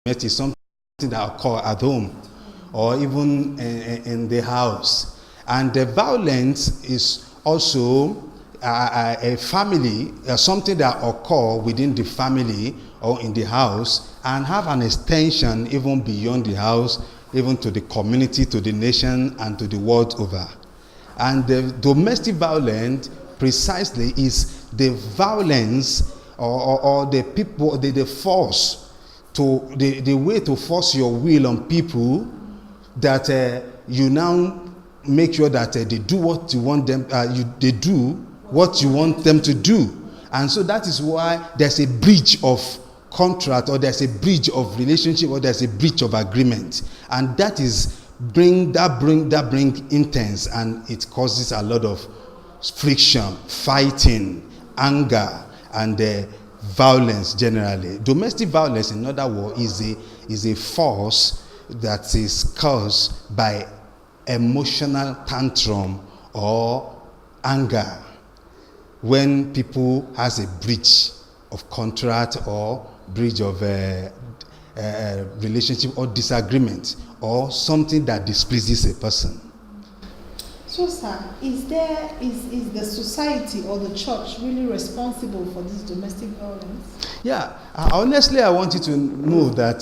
It is something that occur at home or even in the house. And the violence is also a family, something that occur within the family or in the house and have an extension even beyond the house, even to the community, to the nation, and to the world over. And the domestic violence precisely is the violence or the people, the force, to the way to force your will on people that you now make sure that they do what you want them, they do what you want them to do. And so that is why there's a breach of contract, or there's a breach of relationship, or there's a breach of agreement. And that is bring intense, and it causes a lot of friction, fighting, anger, and violence generally. Domestic violence, in other words, is a force that is caused by emotional tantrum or anger when people has a breach of contract or breach of relationship or disagreement or something that displeases a person. So, sir, is the society or the church really responsible for this domestic violence? Yeah, honestly, I want you to know that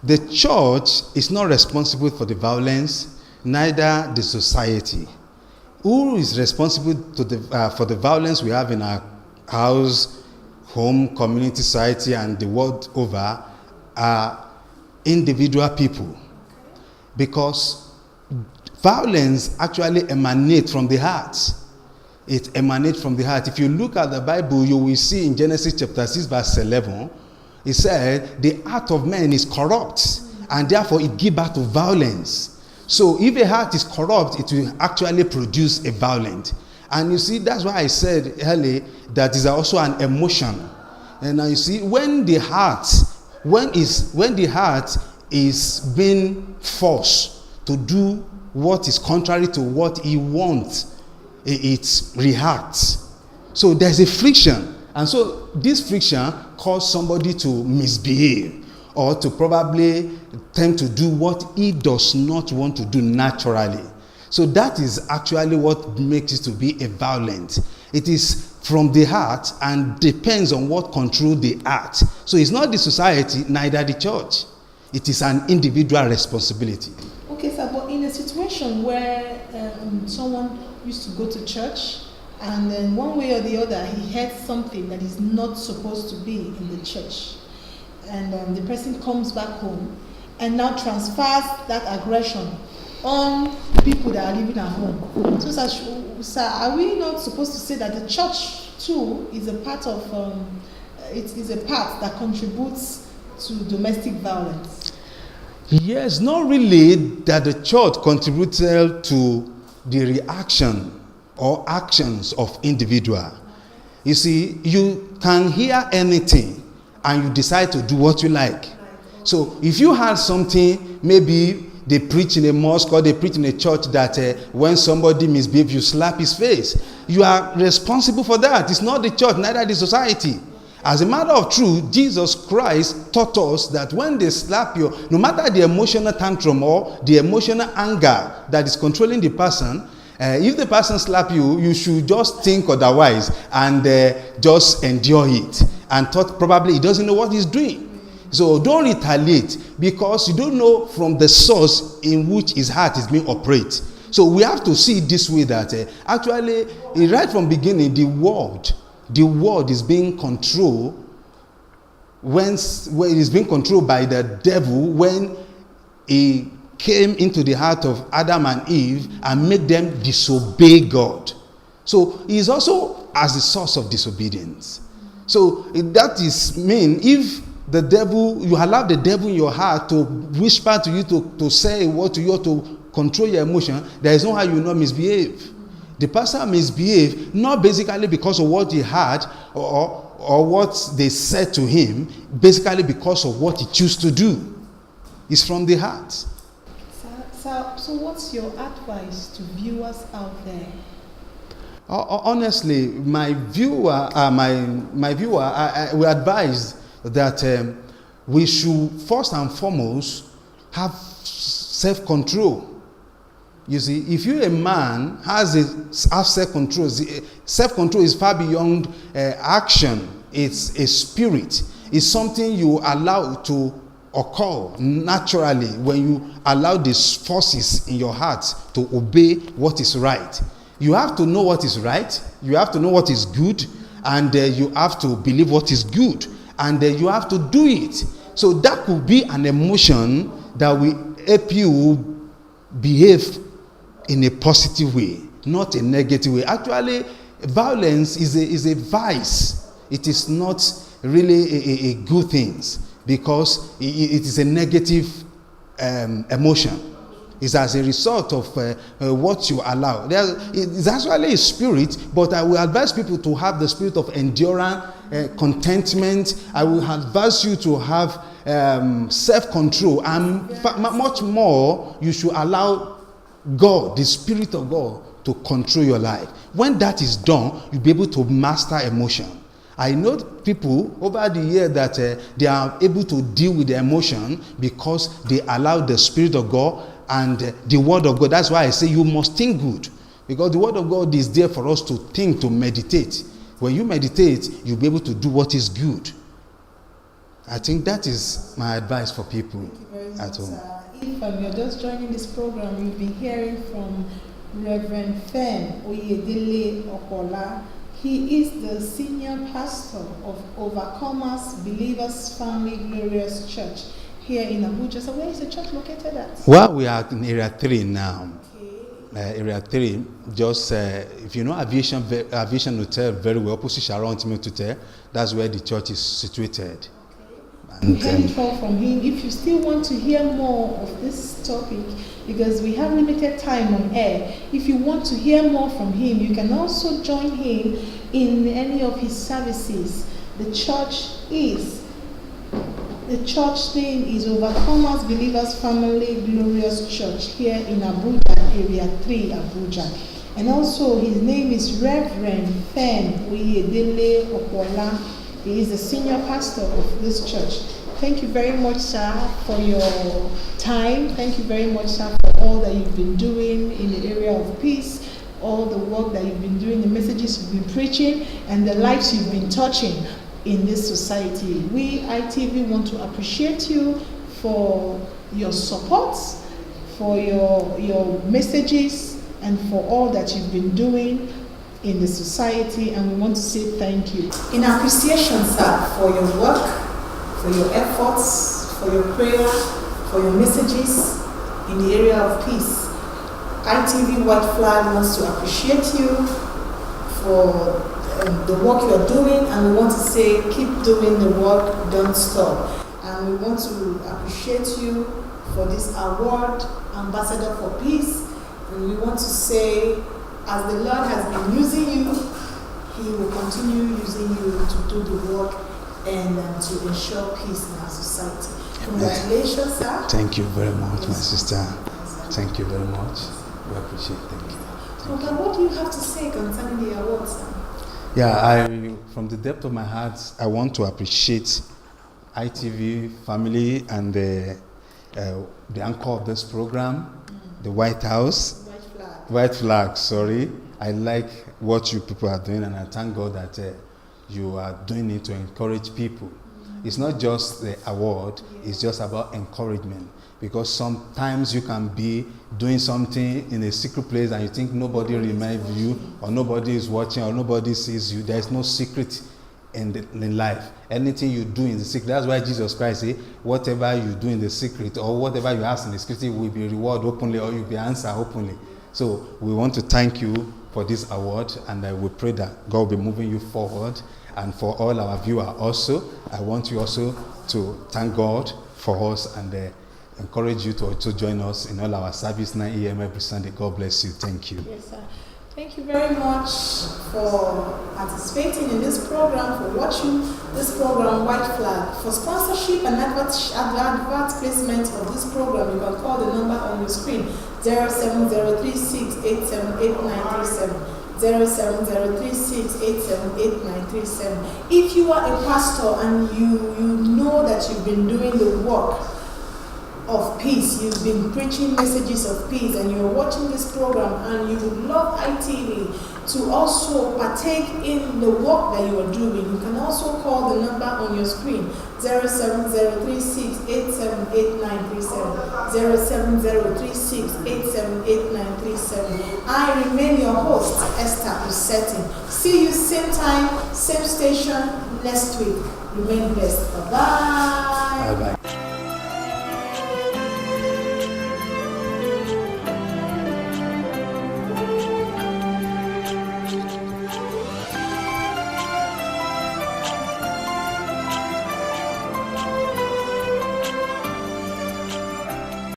the church is not responsible for the violence, neither the society. Who is responsible for the violence we have in our house, home, community, society, and the world over are individual people. Because violence actually emanates from the heart. It emanates from the heart. If you look at the Bible, you will see in Genesis chapter 6, verse 11, it said, the heart of man is corrupt, and therefore it gives birth to violence. So if a heart is corrupt, it will actually produce a violence. And you see, that's why I said earlier that is also an emotion. And now you see, when the heart is being forced to do what is contrary to what he wants, it reacts. So there's a friction. And so this friction causes somebody to misbehave or to probably tend to do what he does not want to do naturally. So that is actually what makes it to be a violence. It is from the heart and depends on what controls the heart. So it's not the society, neither the church. It is an individual responsibility. Okay, sir, but in a situation where someone used to go to church and then one way or the other he heard something that is not supposed to be in the church, and the person comes back home and now transfers that aggression on people that are living at home. So, sir, are we not supposed to say that the church too is a part of it is a part that contributes to domestic violence? Yes, not really that the church contributed to the reaction or actions of individual. You see, you can hear anything and you decide to do what you like. So if you had something, maybe they preach in a mosque or they preach in a church that when somebody misbehaves, you slap his face. You are responsible for that. It's not the church, neither the society. As a matter of truth, Jesus Christ taught us that when they slap you, no matter the emotional tantrum or the emotional anger that is controlling the person, if the person slap you, you should just think otherwise and just endure it. And thought probably he doesn't know what he's doing. So don't retaliate, because you don't know from the source in which his heart is being operated. So we have to see it this way, that actually, right from beginning, the world is being controlled when it is being controlled by the devil when he came into the heart of Adam and Eve and made them disobey God. So he is also as the source of disobedience. So that is mean if the devil, you allow the devil in your heart to whisper to you, to say what to you, to control your emotion, there is no how you will not misbehave. The person misbehave not basically because of what he had or what they said to him, basically because of what he chose to do. It's from the heart. So what's your advice to viewers out there? Honestly, my viewer, I will advise that we should first and foremost have self-control. You see, if you a man have self-control, self-control is far beyond action. It's a spirit. It's something you allow to occur naturally when you allow these forces in your heart to obey what is right. You have to know what is right. You have to know what is good, and you have to believe what is good, and you have to do it. So that could be an emotion that will help you behave in a positive way, not a negative way. Actually, violence is a vice. It is not really a good thing, because it is a negative emotion. It's as a result of what you allow. It's actually a spirit, but I will advise people to have the spirit of endurance, contentment. I will advise you to have self-control, and much more, you should allow God, the Spirit of God, to control your life. When that is done, you'll be able to master emotion. I know people over the year that they are able to deal with their emotion because they allow the Spirit of God and the Word of God. That's why I say you must think good, because the Word of God is there for us to think, to meditate. When you meditate, you'll be able to do what is good. I think that is my advice for people at home. If you're just joining this program, you've been hearing from Reverend Fen Oyedele Opoola. He is the senior pastor of Overcomers Believers Family Glorious Church here in Abuja. So where is the church located at? Well, we are in Area 3 now. Okay. Area 3, just if you know Aviation Hotel very well, opposite Sharon Ultimate Hotel, that's where the church is situated. We heard it all from him. If you still want to hear more of this topic, because we have limited time on air, if you want to hear more from him, you can also join him in any of his services. The church name is Overcomers Believers Family Glorious Church here in Abuja, Area 3, Abuja. And also his name is Reverend Fen Oyedele Opoola. He is the senior pastor of this church. Thank you very much, sir, for your time. Thank you very much, sir, for all that you've been doing in the area of peace, all the work that you've been doing, the messages you've been preaching, and the lives you've been touching in this society. We, ITV, want to appreciate you for your support, for your messages, and for all that you've been doing in the society, and we want to say thank you. In appreciation, sir, for your work, for your efforts, for your prayer, for your messages in the area of peace, ITV White Flag wants to appreciate you for the work you're doing, and we want to say keep doing the work, don't stop. And we want to appreciate you for this award, Ambassador for Peace, and we want to say, as the Lord has been using you, He will continue using you to do the work and to ensure peace in our society. Congratulations, sir. Thank you very much, my sister. Thank you very much. We appreciate it. Thank you. Okay, what do you have to say concerning the award, sir? Yeah, from the depth of my heart, I want to appreciate ITV family and the anchor of this program, the White House. White flag, sorry. I like what you people are doing, and I thank God that you are doing it to encourage people. It's not just the award, it's just about encouragement. Because sometimes you can be doing something in a secret place and you think nobody reminds you, or nobody is watching, or nobody sees you. There is no secret in life. Anything you do in the secret, that's why Jesus Christ said, whatever you do in the secret, or whatever you ask in the secret, will be rewarded openly, or you'll be answered openly. So we want to thank you for this award, and we pray that God will be moving you forward. And for all our viewers also, I want you also to thank God for us and encourage you to also join us in all our service 9 a.m. every Sunday. God bless you. Thank you. Yes, sir. Thank you very much for participating in this program, for watching this program, White Flag. For sponsorship and advert placement of this program, you can call the number on your screen, 07036878937. 0703687837. If you are a pastor and you know that you've been doing the work of peace, you've been preaching messages of peace, and you're watching this program and you would love ITV to also partake in the work that you are doing, you can also call the number on your screen, 07036878937, 07036878937. I remain your host, Esther Usetin. See you same time, same station next week. Remain blessed. Bye-bye. Bye-bye.